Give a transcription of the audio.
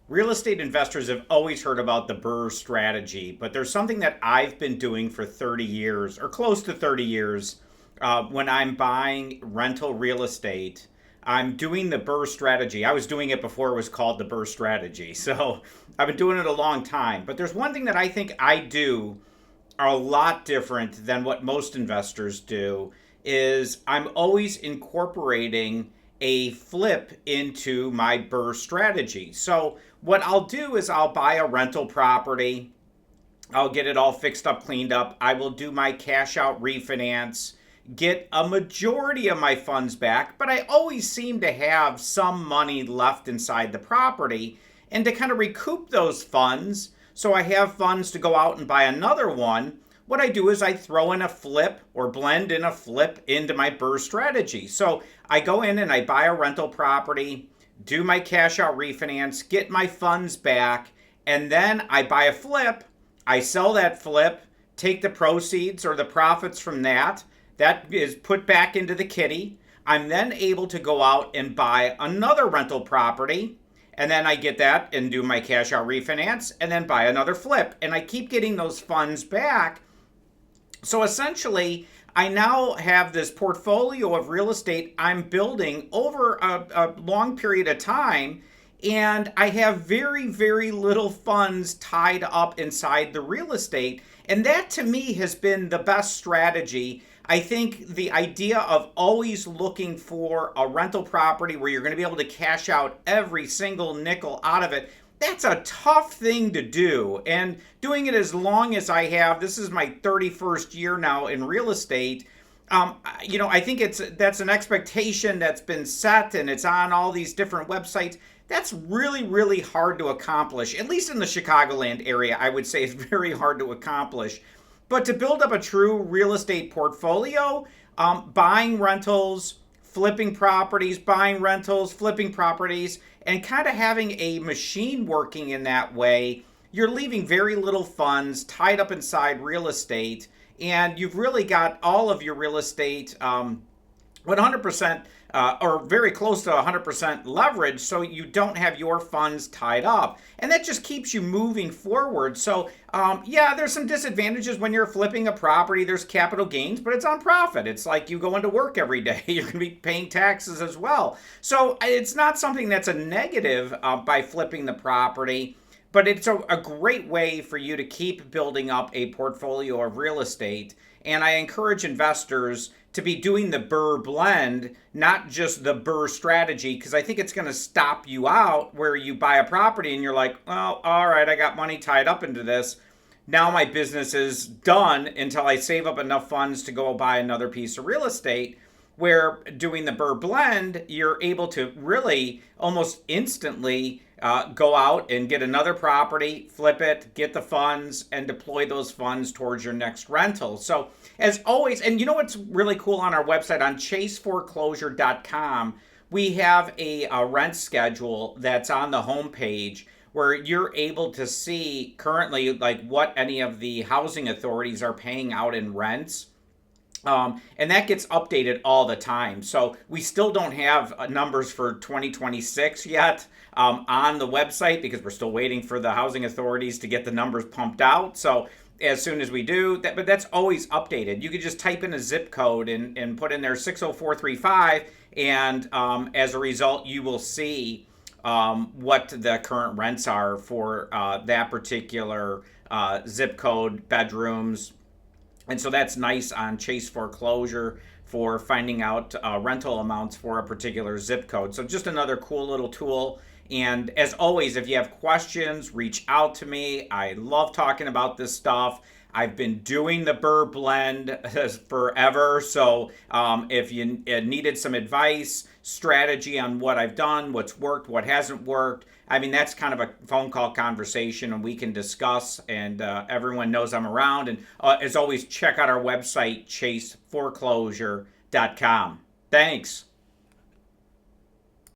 Real estate investors have always heard about the BRRRR strategy, but there's something that I've been doing for 30 years or close to 30 years when I'm buying rental real estate. I'm doing the BRRRR strategy. I was doing it before it was called the BRRRR strategy. So I've been doing it a long time. But there's one thing that I think I do a lot different than what most investors do is I'm always incorporating a flip into my BRRRR strategy. So what I'll do is I'll buy a rental property, I'll get it all fixed up, cleaned up. I will do my cash out refinance, get a majority of my funds back, but I always seem to have some money left inside the property. And to kind of recoup those funds, so I have funds to go out and buy another one, what I do is I throw in a flip or blend in a flip into my BRRRR strategy. So I go in and I buy a rental property, do my cash out refinance, get my funds back, and then I buy a flip. I sell that flip, take the proceeds or the profits from that. That is put back into the kitty. I'm then able to go out and buy another rental property. And then I get that and do my cash out refinance and then buy another flip. And I keep getting those funds back. So essentially, I now have this portfolio of real estate I'm building over a long period of time, and I have very, very little funds tied up inside the real estate. And that to me has been the best strategy. I think the idea of always looking for a rental property where you're going to be able to cash out every single nickel out of it, that's a tough thing to do. And doing it as long as I have, this is my 31st year now in real estate. I think that's an expectation that's been set and it's on all these different websites. That's really, really hard to accomplish. At least in the Chicagoland area, I would say it's very hard to accomplish. But to build up a true real estate portfolio, buying rentals, flipping properties, buying rentals, flipping properties, and kind of having a machine working in that way, you're leaving very little funds tied up inside real estate, and you've really got all of your real estate 100% or very close to 100% leverage, so you don't have your funds tied up. And that just keeps you moving forward. So, yeah, there's some disadvantages when you're flipping a property. There's capital gains, but it's on profit. It's like you go into work every day. You're going to be paying taxes as well. So it's not something that's a negative by flipping the property. But it's a great way for you to keep building up a portfolio of real estate. And I encourage investors to be doing the BRRRR blend, not just the BRRRR strategy, because I think it's going to stop you out where you buy a property and you're like, well, all right, I got money tied up into this. Now my business is done until I save up enough funds to go buy another piece of real estate. Where doing the BRRRR blend, you're able to really almost instantly go out and get another property, flip it, get the funds, and deploy those funds towards your next rental. So, as always, and you know what's really cool on our website, on chaseforeclosure.com, we have a rent schedule that's on the homepage where you're able to see currently like what any of the housing authorities are paying out in rents. And that gets updated all the time. So we still don't have numbers for 2026 yet on the website because we're still waiting for the housing authorities to get the numbers pumped out. So as soon as we do, but that's always updated. You could just type in a zip code and put in there 60435, and as a result, you will see what the current rents are for that particular zip code, bedrooms. And so that's nice on Chase Foreclosure for finding out rental amounts for a particular zip code. So just another cool little tool. And as always, if you have questions, reach out to me. I love talking about this stuff. I've been doing the BRRRR blend forever. So if you needed some advice, strategy on what I've done, what's worked, what hasn't worked, I mean, that's kind of a phone call conversation and we can discuss, and everyone knows I'm around. And as always, check out our website, chaseforeclosure.com. Thanks.